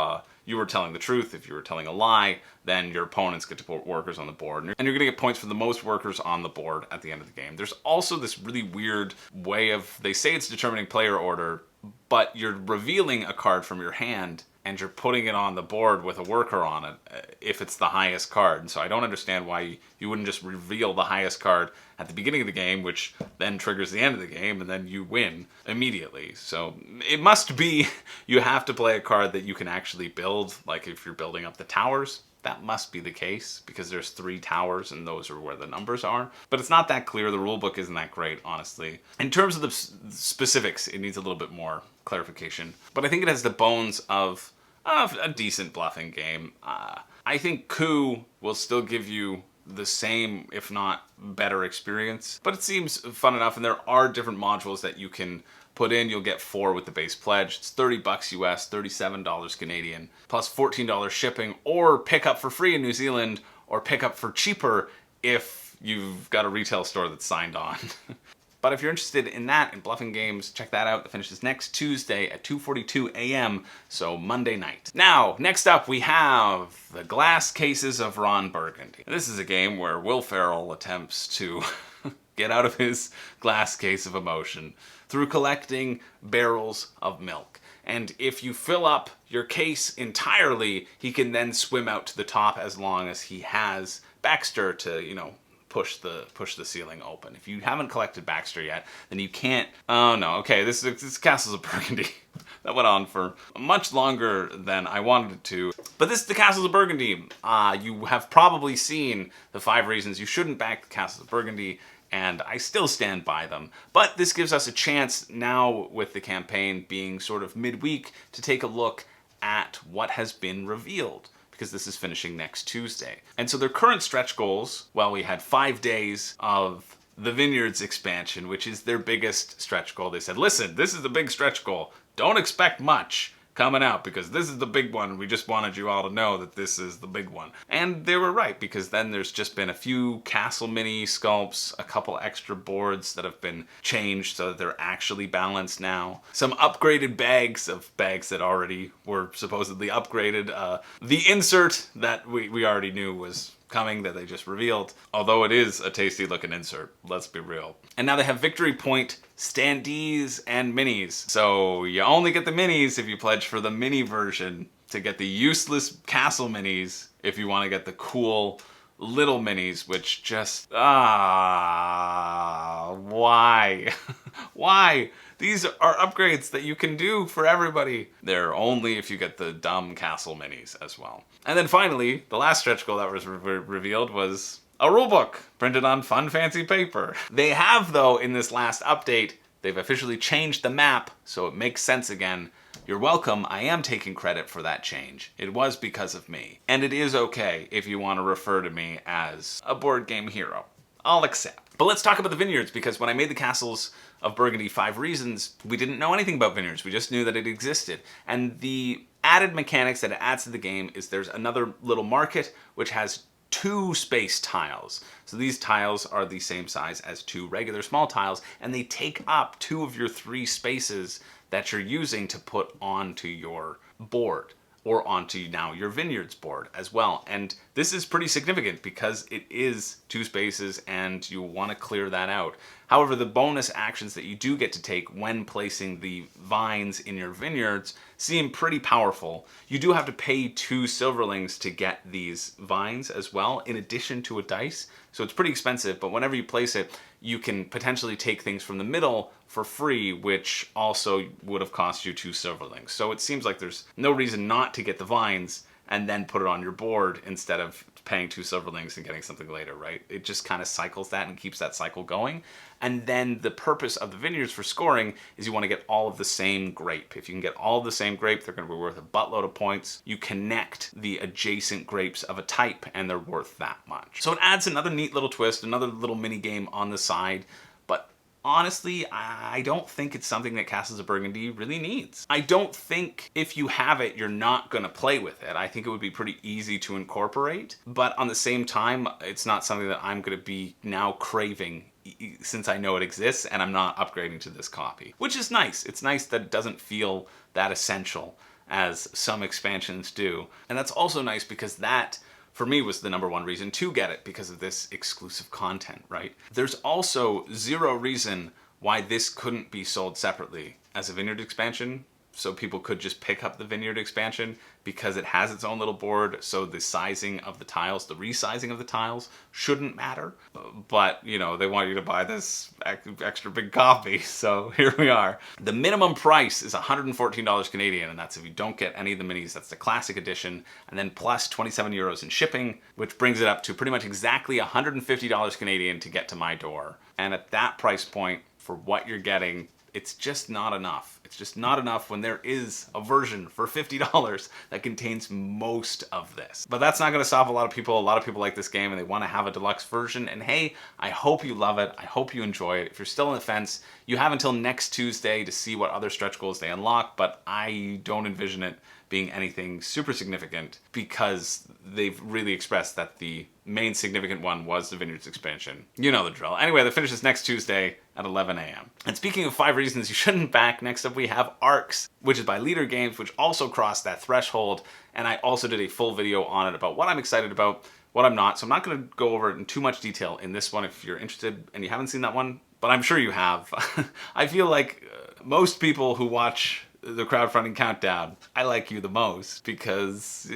you were telling the truth, if you were telling a lie, then your opponents get to put workers on the board. And you're gonna get points for the most workers on the board at the end of the game. There's also this really weird way of, they say it's determining player order, but you're revealing a card from your hand and you're putting it on the board with a worker on it if it's the highest card. And so I don't understand why you wouldn't just reveal the highest card at the beginning of the game, which then triggers the end of the game, and then you win immediately. So it must be you have to play a card that you can actually build, like if you're building up the towers. That must be the case, because there's 3 towers and those are where the numbers are. But it's not that clear. The rulebook isn't that great, honestly. In terms of the specifics, it needs a little bit more clarification. But I think it has the bones of a decent bluffing game. I think Coup will still give you the same, if not better experience. But it seems fun enough, and there are different modules that you can put in. You'll get 4 with the base pledge. It's 30 bucks US, $37 Canadian, plus $14 shipping, or pick up for free in New Zealand, or pick up for cheaper if you've got a retail store that's signed on. But if you're interested in that, in bluffing games, check that out. It finishes next Tuesday at 2:42 a.m., so Monday night. Now, next up we have The Glass Cases of Ron Burgundy. This is a game where Will Ferrell attempts to get out of his glass case of emotion through collecting barrels of milk. And if you fill up your case entirely, he can then swim out to the top as long as he has Baxter to, you know, push the ceiling open. If you haven't collected Baxter yet, then you can't. Oh no, okay, this is Castles of Burgundy. That went on for much longer than I wanted it to. But this is the Castles of Burgundy. You have probably seen the 5 reasons you shouldn't back the Castles of Burgundy, and I still stand by them. But this gives us a chance now, with the campaign being sort of midweek, to take a look at what has been revealed, because this is finishing next Tuesday. And so their current stretch goals, well, we had 5 days of the Vineyards expansion, which is their biggest stretch goal. They said, listen, this is the big stretch goal. Don't expect much, coming out because this is the big one. We just wanted you all to know that this is the big one. And they were right, because then there's just been a few castle mini sculpts, a couple extra boards that have been changed so that they're actually balanced now. Some upgraded bags that already were supposedly upgraded. The insert that we already knew was coming, that they just revealed, although it is a tasty looking insert, let's be real. And now they have victory point standees and minis. So you only get the minis if you pledge for the mini version, to get the useless castle minis if you want to get the cool little minis, which just, why? Why? These are upgrades that you can do for everybody. They're only if you get the dumb castle minis as well. And then finally, the last stretch goal that was revealed was a rulebook printed on fun, fancy paper. They have, though, in this last update, they've officially changed the map, so it makes sense again. You're welcome, I am taking credit for that change. It was because of me. And it is okay if you want to refer to me as a board game hero. I'll accept. But let's talk about the vineyards, because when I made the Castles of Burgundy 5 Reasons, we didn't know anything about vineyards. We just knew that it existed. And the added mechanics that it adds to the game is there's another little market which has 2 space tiles. So these tiles are the same size as 2 regular small tiles, and they take up 2 of your 3 spaces that you're using to put onto your board, or onto now your vineyards board as well. And this is pretty significant because it is 2 spaces and you want to clear that out. However, the bonus actions that you do get to take when placing the vines in your vineyards seem pretty powerful. You do have to pay 2 silverlings to get these vines as well, in addition to a dice. So it's pretty expensive, but whenever you place it, you can potentially take things from the middle for free, which also would have cost you 2 silverlings. So it seems like there's no reason not to get the vines and then put it on your board instead of paying 2 silverlings and getting something later, right? It just kind of cycles that and keeps that cycle going. And then the purpose of the vineyards for scoring is you want to get all of the same grape. If you can get all of the same grape, they're going to be worth a buttload of points. You connect the adjacent grapes of a type and they're worth that much. So it adds another neat little twist, another little mini game on the side. But honestly, I don't think it's something that Castles of Burgundy really needs. I don't think if you have it, you're not going to play with it. I think it would be pretty easy to incorporate, but on the same time, it's not something that I'm going to be now craving since I know it exists and I'm not upgrading to this copy, which is nice. It's nice that it doesn't feel that essential as some expansions do. And that's also nice because that, for me, was the #1 reason to get it, because of this exclusive content, right? There's also 0 reason why this couldn't be sold separately as a vineyard expansion, so people could just pick up the vineyard expansion because it has its own little board, so the sizing of the tiles, the resizing of the tiles shouldn't matter. But, you know, they want you to buy this extra big copy, so here we are. The minimum price is $114 Canadian, and that's if you don't get any of the minis. That's the classic edition, and then plus 27 euros in shipping, which brings it up to pretty much exactly $150 Canadian to get to my door. And at that price point, for what you're getting, it's just not enough. It's just not enough when there is a version for $50 that contains most of this. But that's not going to stop a lot of people. A lot of people like this game and they want to have a deluxe version. And hey, I hope you love it. I hope you enjoy it. If you're still on the fence, you have until next Tuesday to see what other stretch goals they unlock, but I don't envision it being anything super significant because they've really expressed that the main significant one was the Vineyards expansion. You know the drill. Anyway, that finishes next Tuesday at 11 a.m. And speaking of 5 reasons you shouldn't back, next up we have Arcs, which is by Leader Games, which also crossed that threshold. And I also did a full video on it about what I'm excited about, what I'm not. So I'm not going to go over it in too much detail in this one if you're interested and you haven't seen that one, but I'm sure you have. I feel like most people who watch the Crowdfunding Countdown, I like you the most because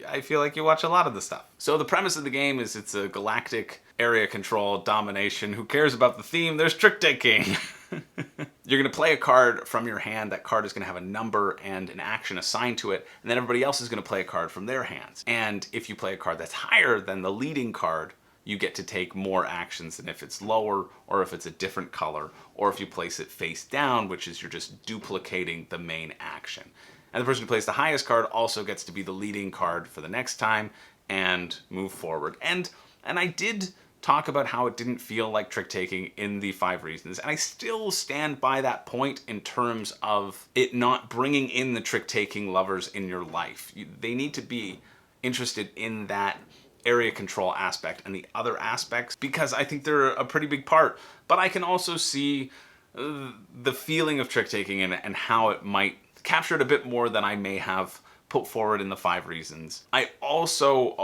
I feel like you watch a lot of the stuff. So the premise of the game is it's a galactic area control domination. Who cares about the theme? There's trick taking. You're going to play a card from your hand. That card is going to have a number and an action assigned to it, and then everybody else is going to play a card from their hands. And if you play a card that's higher than the leading card, you get to take more actions than if it's lower, or if it's a different color, or if you place it face down, which is you're just duplicating the main action. And the person who plays the highest card also gets to be the leading card for the next time and move forward. And I did talk about how it didn't feel like trick-taking in the 5 reasons. And I still stand by that point in terms of it not bringing in the trick-taking lovers in your life. They need to be interested in that area control aspect and the other aspects, because I think they're a pretty big part. But I can also see the feeling of trick-taking and how it might capture it a bit more than I may have put forward in the 5 reasons. I also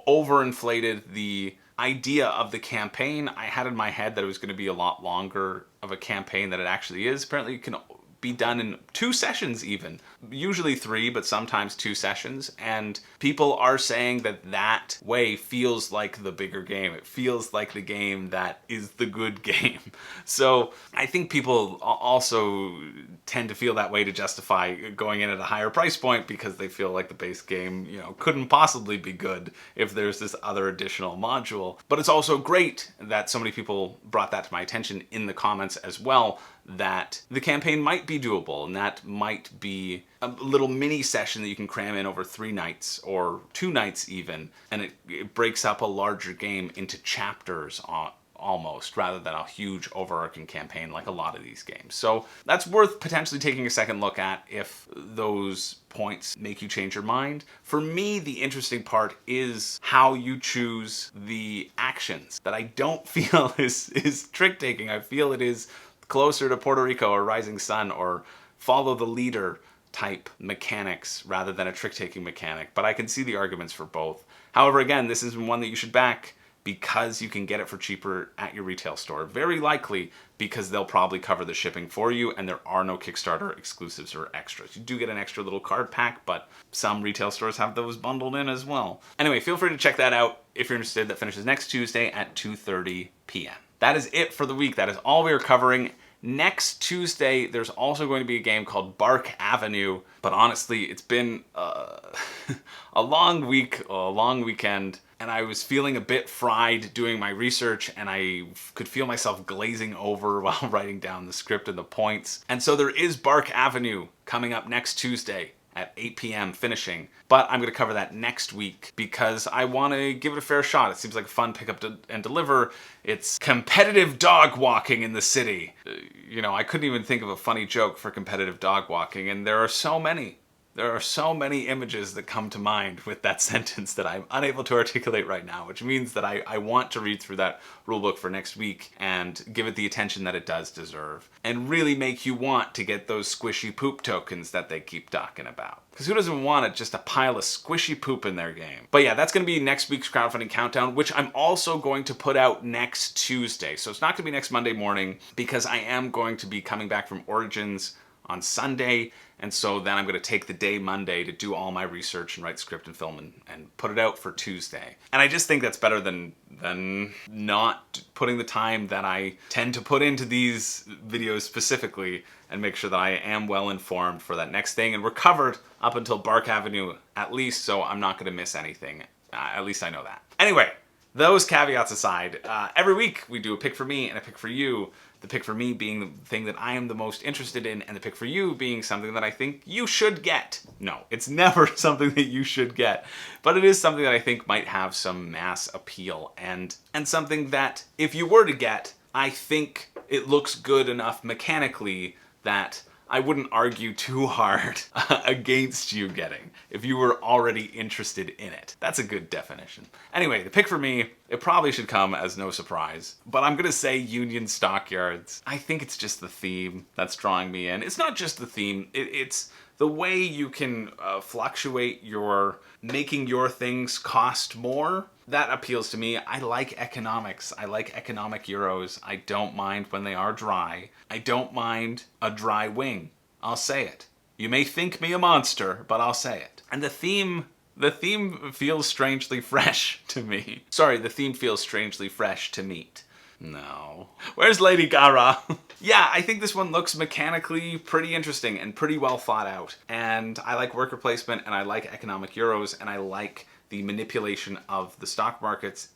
overinflated the idea of the campaign. I had in my head that it was going to be a lot longer of a campaign than it actually is. Apparently it can be done in 2 sessions even. Usually 3, but sometimes 2 sessions. And people are saying that that way feels like the bigger game. It feels like the game that is the good game. So I think people also tend to feel that way to justify going in at a higher price point, because they feel like the base game, you know, couldn't possibly be good if there's this other additional module. But it's also great that so many people brought that to my attention in the comments as well, that the campaign might be doable, and that might be a little mini session that you can cram in over 3 nights or 2 nights even, and it breaks up a larger game into chapters almost, rather than a huge overarching campaign like a lot of these games. So that's worth potentially taking a second look at if those points make you change your mind. For me, the interesting part is how you choose the actions that I don't feel is trick-taking. I feel it is closer to Puerto Rico or Rising Sun or follow the leader type mechanics rather than a trick-taking mechanic. But I can see the arguments for both. However, again, this is one that you should back because you can get it for cheaper at your retail store. Very likely because they'll probably cover the shipping for you, and there are no Kickstarter exclusives or extras. You do get an extra little card pack, but some retail stores have those bundled in as well. Anyway, feel free to check that out if you're interested. That finishes next Tuesday at 2:30 p.m. That is it for the week. That is all we are covering. Next Tuesday, there's also going to be a game called Bark Avenue, but honestly, it's been a long week, a long weekend, and I was feeling a bit fried doing my research, and I could feel myself glazing over while writing down the script and the points. And so there is Bark Avenue coming up next Tuesday at 8 p.m. finishing, but I'm going to cover that next week because I want to give it a fair shot. It seems like a fun pick up and deliver. It's competitive dog walking in the city. You know, I couldn't even think of a funny joke for competitive dog walking, and there are so many. There are so many images that come to mind with that sentence that I'm unable to articulate right now, which means that I want to read through that rulebook for next week and give it the attention that it does deserve, and really make you want to get those squishy poop tokens that they keep talking about. Because who doesn't want it, just a pile of squishy poop in their game? But yeah, that's going to be next week's Crowdfunding Countdown, which I'm also going to put out next Tuesday. So it's not going to be next Monday morning, because I am going to be coming back from Origins on Sunday, and so then I'm going to take the day Monday to do all my research and write script and film and put it out for Tuesday. And I just think that's better than not putting the time that I tend to put into these videos specifically, and make sure that I am well informed for that next thing. And we're covered up until Bark Avenue at least, so I'm not going to miss anything. At least I know that. Anyway, those caveats aside, every week we do a pick for me and a pick for you. The pick for me being the thing that I am the most interested in, and the pick for you being something that I think you should get. No, it's never something that you should get, but it is something that I think might have some mass appeal, and something that if you were to get, I think it looks good enough mechanically that I wouldn't argue too hard against you getting if you were already interested in it. That's a good definition. Anyway, the pick for me, it probably should come as no surprise, but I'm gonna say Union Stockyards. I think it's just the theme that's drawing me in. It's not just the theme, it's the way you can fluctuate your making your things cost more. That appeals to me. I like economics. I like economic euros. I don't mind when they are dry. I don't mind a dry wing. I'll say it. You may think me a monster, but I'll say it. And the theme feels strangely fresh to me. Sorry, the theme feels strangely fresh to meat. No. Where's Lady Gara? Yeah, I think this one looks mechanically pretty interesting and pretty well thought out. And I like worker placement, and I like economic euros, and I like the manipulation of the stock markets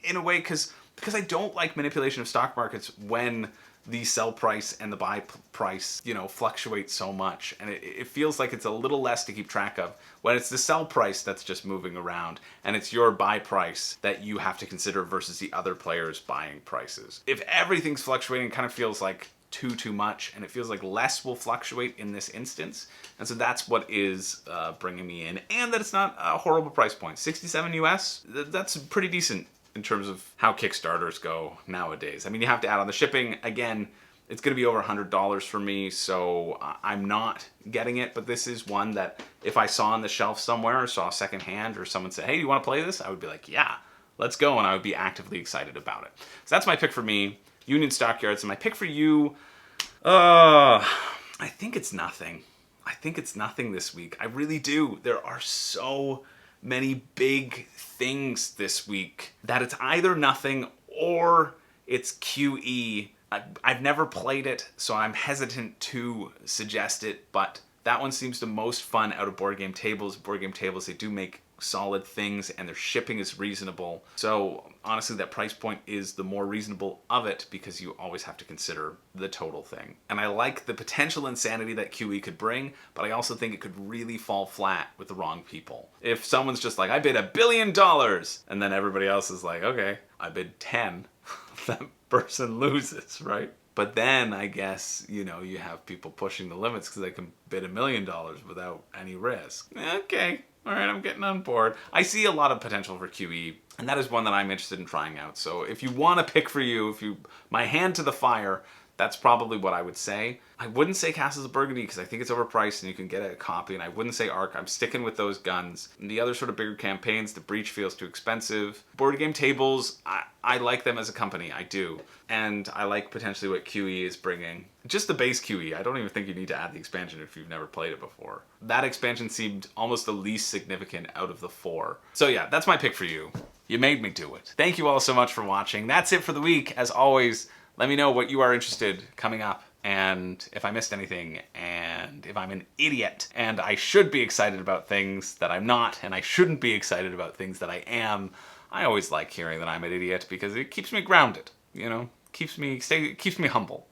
in a way, because I don't like manipulation of stock markets when the sell price and the buy price, you know, fluctuate so much. And it feels like it's a little less to keep track of when it's the sell price that's just moving around and it's your buy price that you have to consider versus the other players' buying prices. If everything's fluctuating, it kind of feels like too much, and it feels like less will fluctuate in this instance. And so that's what is bringing me in, and that it's not a horrible price point. 67 US, that's pretty decent in terms of how Kickstarters go nowadays. I mean, you have to add on the shipping. Again, it's going to be over $100 for me, so I'm not getting it, but this is one that if I saw on the shelf somewhere or saw secondhand or someone said, hey, do you want to play this? I would be like, yeah, let's go, and I would be actively excited about it. So that's my pick for me, Union Stockyards, and my pick for you, I think it's nothing. I think it's nothing this week. I really do. There are so many big things this week that it's either nothing or it's QE. I've never played it, so I'm hesitant to suggest it, but that one seems the most fun out of board game tables. Board game tables, they do make solid things and their shipping is reasonable. So honestly, that price point is the more reasonable of it because you always have to consider the total thing. And I like the potential insanity that QE could bring, but I also think it could really fall flat with the wrong people. If someone's just like, I bid $1 billion, and then everybody else is like, okay, I bid 10, that person loses, right? But then I guess, you know, you have people pushing the limits because they can bid $1 million without any risk. Okay. All right, I'm getting on board. I see a lot of potential for QE, and that is one that I'm interested in trying out. So if you want to pick for you, my hand to the fire, that's probably what I would say. I wouldn't say Castles of Burgundy because I think it's overpriced and you can get a copy, and I wouldn't say Arc. I'm sticking with those guns. And the other sort of bigger campaigns, the Breach feels too expensive. Board game tables, I like them as a company, I do. And I like potentially what QE is bringing. Just the base QE, I don't even think you need to add the expansion if you've never played it before. That expansion seemed almost the least significant out of the 4. So yeah, that's my pick for you. You made me do it. Thank you all so much for watching. That's it for the week. As always, let me know what you are interested coming up, and if I missed anything, and if I'm an idiot, and I should be excited about things that I'm not, and I shouldn't be excited about things that I am. I always like hearing that I'm an idiot because it keeps me grounded, you know? Keeps me humble.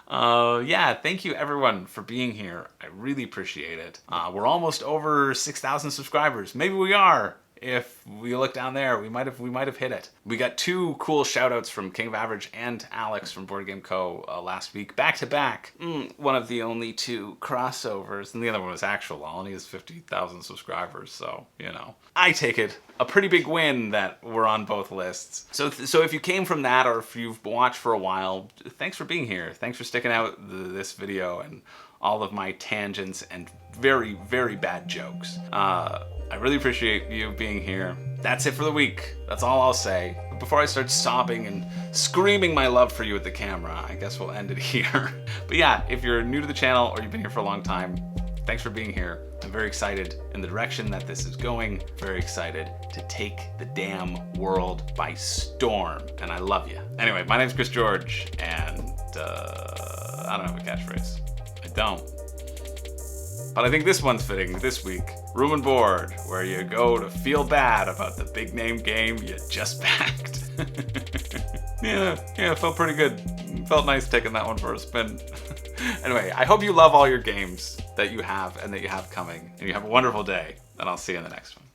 Yeah, thank you everyone for being here. I really appreciate it. We're almost over 6,000 subscribers. Maybe we are. If we look down there, we might have hit it. We got 2 cool shoutouts from King of Average and Alex from Board Game Co. Last week, back to back. One of the only 2 crossovers, and the other one was actual. Only has 50,000 subscribers, so you know. I take it a pretty big win that we're on both lists. So if you came from that, or if you've watched for a while, thanks for being here. Thanks for sticking out this video and all of my tangents and very, very bad jokes. I really appreciate you being here. That's it for the week. That's all I'll say. Before I start sobbing and screaming my love for you at the camera, I guess we'll end it here. But yeah, if you're new to the channel or you've been here for a long time, thanks for being here. I'm very excited in the direction that this is going. Very excited to take the damn world by storm. And I love you. Anyway, my name's Chris George, and I don't have a catchphrase. I don't. But I think this one's fitting this week. Room and Board, where you go to feel bad about the big name game you just backed. Yeah, it felt pretty good. Felt nice taking that one for a spin. Anyway, I hope you love all your games that you have and that you have coming, and you have a wonderful day, and I'll see you in the next one.